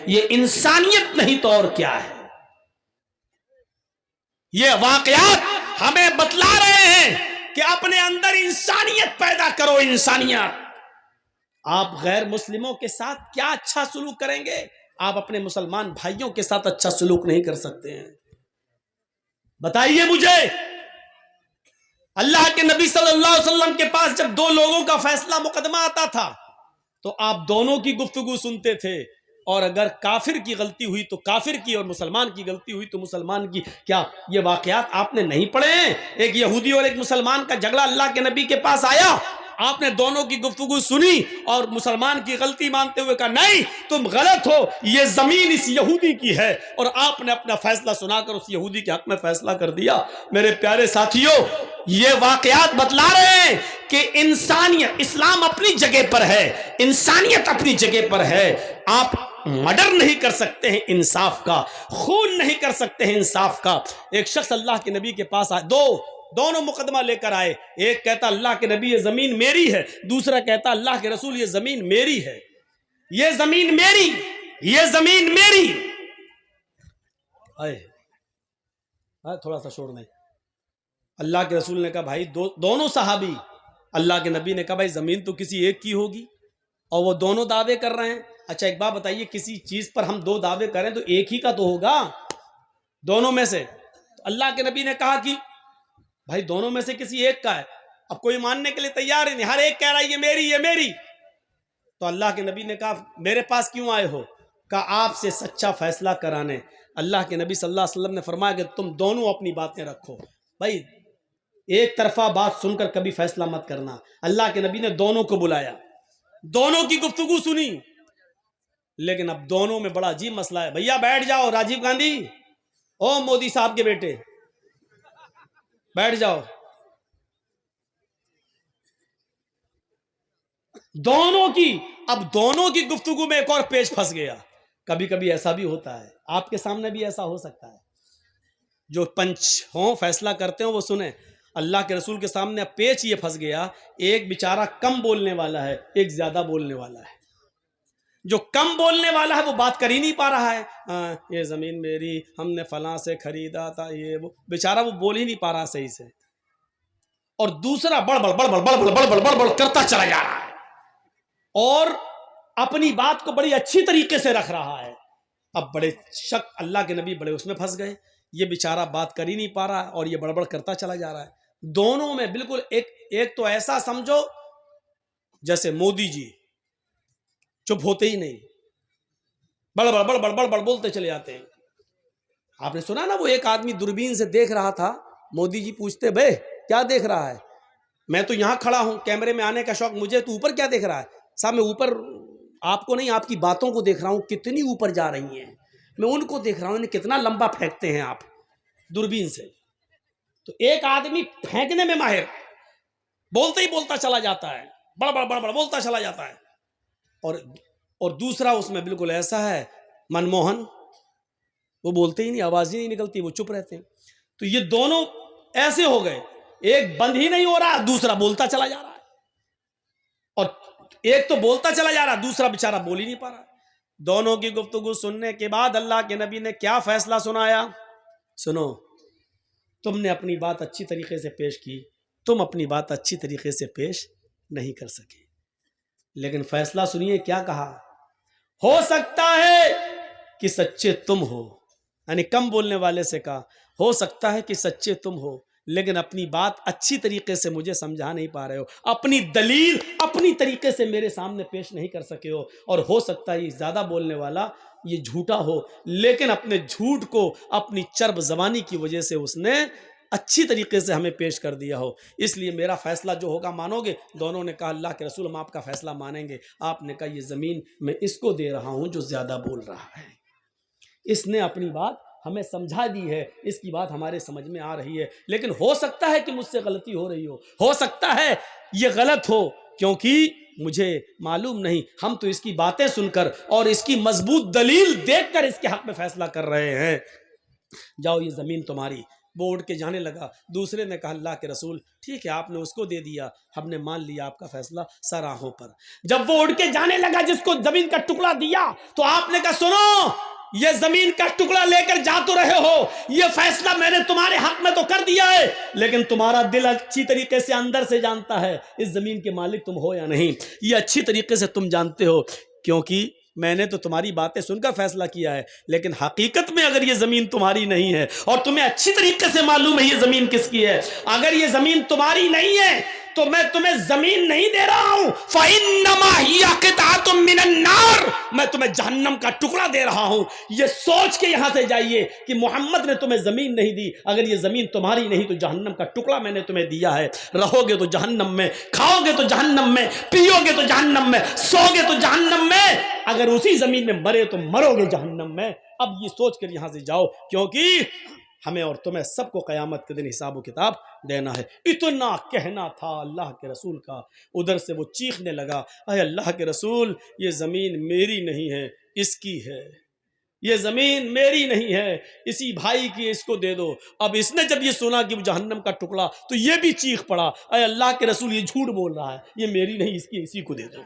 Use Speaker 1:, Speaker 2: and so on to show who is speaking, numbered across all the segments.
Speaker 1: یہ انسانیت نہیں تو اور کیا ہے؟ یہ واقعات ہمیں بتلا رہے ہیں کہ اپنے اندر انسانیت پیدا کرو، انسانیت۔ آپ غیر مسلموں کے ساتھ کیا اچھا سلوک کریں گے؟ آپ اپنے مسلمان بھائیوں کے ساتھ اچھا سلوک نہیں کر سکتے ہیں؟ بتائیے مجھے، اللہ کے نبی صلی اللہ علیہ وسلم کے پاس جب دو لوگوں کا فیصلہ مقدمہ آتا تھا تو آپ دونوں کی گفتگو سنتے تھے، اور اگر کافر کی غلطی ہوئی تو کافر کی، اور مسلمان کی غلطی ہوئی تو مسلمان کی۔ کیا یہ واقعات آپ نے نہیں پڑھے ہیں؟ ایک یہودی اور ایک مسلمان کا جھگڑا اللہ کے نبی کے پاس آیا، آپ نے دونوں کی گفتگو سنی اور مسلمان کی غلطی مانتے ہوئے کہا نہیں تم غلط ہو، یہ زمین اس یہودی کی ہے، اور آپ نے اپنا فیصلہ سنا کر اس یہودی کے حق میں فیصلہ کر دیا۔ میرے پیارے ساتھیوں، یہ واقعات بتلا رہے ہیں کہ انسانیت، اسلام اپنی جگہ پر ہے، انسانیت اپنی جگہ پر ہے۔ آپ مرڈر نہیں کر سکتے ہیں انصاف کا، خون نہیں کر سکتے ہیں انصاف کا۔ ایک شخص اللہ کے نبی کے پاس آئے، دونوں مقدمہ لے کر آئے، ایک کہتا اللہ کے نبی یہ زمین میری ہے، دوسرا کہتا اللہ کے رسول یہ زمین میری ہے، یہ زمین میری، یہ زمین میری۔ تھوڑا سا شور نہیں۔ اللہ کے رسول نے کہا بھائی دونوں صحابی، اللہ کے نبی نے کہا بھائی زمین تو کسی ایک کی ہوگی، اور وہ دونوں دعوے کر رہے ہیں۔ اچھا ایک بات بتائیے، کسی چیز پر ہم دو دعوے کریں تو ایک ہی کا تو ہوگا، دونوں میں سے۔ تو اللہ کے نبی نے کہا کہ بھائی دونوں میں سے کسی ایک کا ہے۔ اب کوئی ماننے کے لیے تیار ہی نہیں، ہر ایک کہہ رہا ہے یہ میری، یہ میری۔ تو اللہ کے نبی نے کہا میرے پاس کیوں آئے ہو؟ کہا آپ سے سچا فیصلہ کرانے۔ اللہ کے نبی صلی اللہ علیہ وسلم نے فرمایا کہ تم دونوں اپنی باتیں رکھو۔ بھائی ایک طرفہ بات سن کر کبھی فیصلہ مت کرنا۔ اللہ کے نبی نے دونوں کو بلایا، دونوں کی گفتگو سنی، لیکن اب دونوں میں بڑا عجیب مسئلہ ہے۔ بھیا بیٹھ جاؤ، راجیو گاندھی، او مودی صاحب کے بیٹے بیٹھ جاؤ۔ دونوں کی گفتگو میں ایک اور پیچ پھنس گیا۔ کبھی کبھی ایسا بھی ہوتا ہے، آپ کے سامنے بھی ایسا ہو سکتا ہے۔ جو پنچ ہوں فیصلہ کرتے ہوں وہ سنیں۔ اللہ کے رسول کے سامنے اب پیچ یہ پھنس گیا، ایک بیچارہ کم بولنے والا ہے، ایک زیادہ بولنے والا ہے۔ جو کم بولنے والا ہے وہ بات کر ہی نہیں پا رہا ہے، یہ زمین میری، ہم نے فلاں سے خریدا تھا، یہ وہ، بیچارہ وہ بول ہی نہیں پا رہا صحیح سے، اور دوسرا بڑ بڑ کرتا چلا جا رہا ہے اور اپنی بات کو بڑی اچھی طریقے سے رکھ رہا ہے۔ اب بڑے شک، اللہ کے نبی بڑے اس میں پھنس گئے، یہ بیچارہ بات کر ہی نہیں پا رہا اور یہ بڑبڑ کرتا چلا جا رہا ہے۔ دونوں میں بالکل ایک تو ایسا سمجھو جیسے مودی جی چپ ہوتے ہی نہیں، بڑ بولتے چلے جاتے ہیں۔ آپ نے سنا نا وہ ایک آدمی دوربین سے دیکھ رہا تھا، مودی جی پوچھتے بھائی کیا دیکھ رہا ہے؟ میں تو یہاں کھڑا ہوں، کیمرے میں آنے کا شوق مجھے، تو اوپر کیا دیکھ رہا ہے؟ صاحب میں اوپر آپ کو نہیں، آپ کی باتوں کو دیکھ رہا ہوں، کتنی اوپر جا رہی ہیں، میں ان کو دیکھ رہا ہوں، انہیں کتنا لمبا پھینکتے ہیں آپ دوربین سے۔ تو ایک آدمی پھینکنے میں ماہر، بولتے ہی بولتا چلا جاتا ہے، بڑ بولتا چلا جاتا ہے، اور دوسرا اس میں بالکل ایسا ہے منموہن، وہ بولتے ہی نہیں، آواز ہی نہیں نکلتی، وہ چپ رہتے ہیں۔ تو یہ دونوں ایسے ہو گئے، ایک بند ہی نہیں ہو رہا، دوسرا بولتا چلا جا رہا ہے، اور ایک تو بولتا چلا جا رہا، دوسرا بیچارہ بول ہی نہیں پا رہا۔ دونوں کی گفتگو سننے کے بعد اللہ کے نبی نے کیا فیصلہ سنایا؟ سنو، تم نے اپنی بات اچھی طریقے سے پیش کی، تم اپنی بات اچھی طریقے سے پیش نہیں کر سکے، لیکن فیصلہ سنیے کیا کہا؟ ہو سکتا ہے کہ سچے تم ہو، یعنی کم بولنے والے سے کہا ہو سکتا ہے کہ سچے تم ہو، لیکن اپنی بات اچھی طریقے سے مجھے سمجھا نہیں پا رہے ہو، اپنی دلیل اپنی طریقے سے میرے سامنے پیش نہیں کر سکے ہو، اور ہو سکتا ہے یہ زیادہ بولنے والا یہ جھوٹا ہو، لیکن اپنے جھوٹ کو اپنی چرب زبانی کی وجہ سے اس نے اچھی طریقے سے ہمیں پیش کر دیا ہو، اس لیے میرا فیصلہ جو ہوگا مانو گے؟ دونوں نے کہا اللہ کے رسول ہم آپ کا فیصلہ مانیں گے۔ آپ نے کہا یہ زمین میں اس کو دے رہا ہوں جو زیادہ بول رہا ہے، اس نے اپنی بات ہمیں سمجھا دی ہے، اس کی بات ہمارے سمجھ میں آ رہی ہے، لیکن ہو سکتا ہے کہ مجھ سے غلطی ہو رہی ہو سکتا ہے یہ غلط ہو، کیونکہ مجھے معلوم نہیں، ہم تو اس کی باتیں سن کر اور اس کی مضبوط دلیل دیکھ کر اس کے حق میں فیصلہ کر رہے ہیں۔ جاؤ یہ زمین تمہاری، وہ اٹھ کے جانے لگا. دوسرے نے کہا اللہ کے رسول ٹھیک ہے آپ نے اس کو دے دیا, ہم نے مان لیا آپ کا فیصلہ سر آنکھوں پر. جب وہ اٹھ کے جانے لگا جس کو زمین کا ٹکڑا دیا تو آپ نے کہا سنو, یہ زمین کا ٹکڑا لے کر جا تو رہے ہو, یہ فیصلہ میں نے تمہارے حق میں تو کر دیا ہے, لیکن تمہارا دل اچھی طریقے سے اندر سے جانتا ہے اس زمین کے مالک تم ہو یا نہیں. یہ اچھی طریقے سے تم جانتے ہو, کیونکہ میں نے تو تمہاری باتیں سن کر فیصلہ کیا ہے, لیکن حقیقت میں اگر یہ زمین تمہاری نہیں ہے اور تمہیں اچھی طریقے سے معلوم ہے یہ زمین کس کی ہے, اگر یہ زمین تمہاری نہیں ہے تو میں تمہیں زمین نہیں دے رہا ہوں, فَإِنَّمَا هِيَ قِطْعَةٌ مِّنَ النَّارِ, میں تمہیں جہنم کا ٹکڑا دے رہا ہوں. یہ سوچ کے یہاں سے جائیے کہ محمد نے تمہیں زمین نہیں دی, اگر یہ زمین تمہاری نہیں تو جہنم کا ٹکڑا میں نے تمہیں دیا ہے. رہو گے تو جہنم میں, کھاؤ گے تو جہنم میں, پیو گے تو جہنم میں, سو گے تو جہنم میں, اگر اسی زمین میں مرے تو مرو گے جہنم میں. اب یہ سوچ کر یہاں سے جاؤ, کیونکہ ہمیں اور تمہیں سب کو قیامت کے دن حساب و کتاب دینا ہے. اتنا کہنا تھا اللہ کے رسول کا, ادھر سے وہ چیخنے لگا اے اللہ کے رسول یہ زمین میری نہیں ہے اس کی ہے, یہ زمین میری نہیں ہے اسی بھائی کی, اس کو دے دو. اب اس نے جب یہ سنا کہ وہ جہنم کا ٹکڑا تو یہ بھی چیخ پڑا اے اللہ کے رسول یہ جھوٹ بول رہا ہے, یہ میری نہیں اس کی, اسی کو دے دو.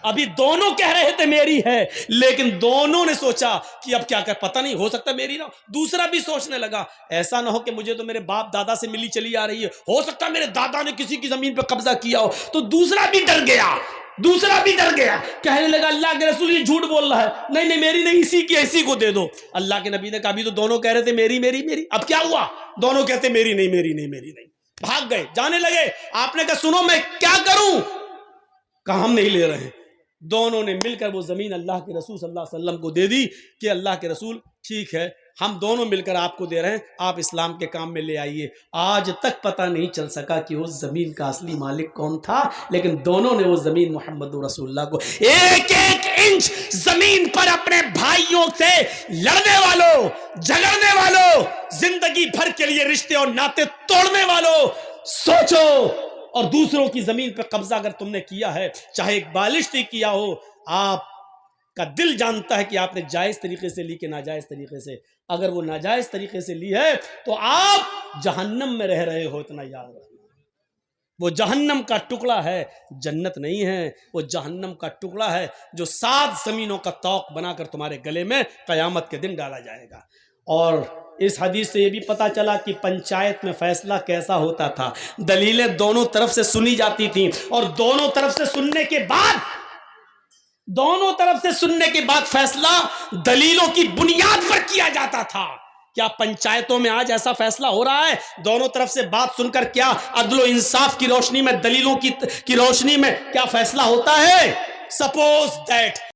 Speaker 1: ابھی دونوں کہہ رہے تھے میری ہے, لیکن دونوں نے سوچا کہ اب کیا پتہ نہیں ہو سکتا میری نہ. دوسرا بھی سوچنے لگا ایسا نہ ہو کہ مجھے تو میرے باپ دادا سے ملی چلی آ رہی ہے, ہو سکتا میرے دادا نے کسی کی زمین پہ قبضہ کیا ہو. تو دوسرا بھی ڈر گیا, کہنے لگا اللہ کے رسول یہ جھوٹ بول رہا ہے, نہیں نہیں میری نہیں اسی کی, اسی کو دے دو. اللہ کے نبی نے کہا ابھی تو دونوں کہہ رہے تھے میری میری میری, اب کیا ہوا؟ دونوں کہتے میری نہیں میری نہیں میری نہیں. بھاگ گئے, جانے لگے. آپ نے کہا سنو میں کیا کروں؟ کہا ہم نہیں لے رہے ہیں. دونوں نے مل کر وہ زمین اللہ کے رسول صلی اللہ علیہ وسلم کو دے دی کہ اللہ کے رسول ٹھیک ہے ہم دونوں مل کر آپ کو دے رہے ہیں, آپ اسلام کے کام میں لے آئیے. آج تک پتہ نہیں چل سکا کہ اس زمین کا اصلی مالک کون تھا, لیکن دونوں نے وہ زمین محمد رسول اللہ کو, ایک ایک انچ زمین پر اپنے بھائیوں سے لڑنے والوں, جھگڑنے والوں, زندگی بھر کے لیے رشتے اور ناطے توڑنے والوں, سوچو. اور دوسروں کی زمین پہ قبضہ اگر تم نے کیا ہے, چاہے ایک بالشتی کیا ہو, آپ کا دل جانتا ہے کہ آپ نے جائز طریقے سے لی کہ ناجائز طریقے سے. اگر وہ ناجائز طریقے سے لی ہے تو آپ جہنم میں رہ رہے ہو, اتنا یاد رکھنا. وہ جہنم کا ٹکڑا ہے, جنت نہیں ہے. وہ جہنم کا ٹکڑا ہے جو 7 زمینوں کا طوق بنا کر تمہارے گلے میں قیامت کے دن ڈالا جائے گا. اور اس حدیث سے یہ بھی پتا چلا کہ پنچایت میں فیصلہ کیسا ہوتا تھا. دلیلیں دونوں طرف سے سنی جاتی تھیں, اور دونوں طرف سے سننے کے بعد فیصلہ دلیلوں کی بنیاد پر کیا جاتا تھا. کیا پنچایتوں میں آج ایسا فیصلہ ہو رہا ہے؟ دونوں طرف سے بات سن کر کیا عدل و انصاف کی روشنی میں, دلیلوں کی روشنی میں کیا فیصلہ ہوتا ہے؟ Suppose that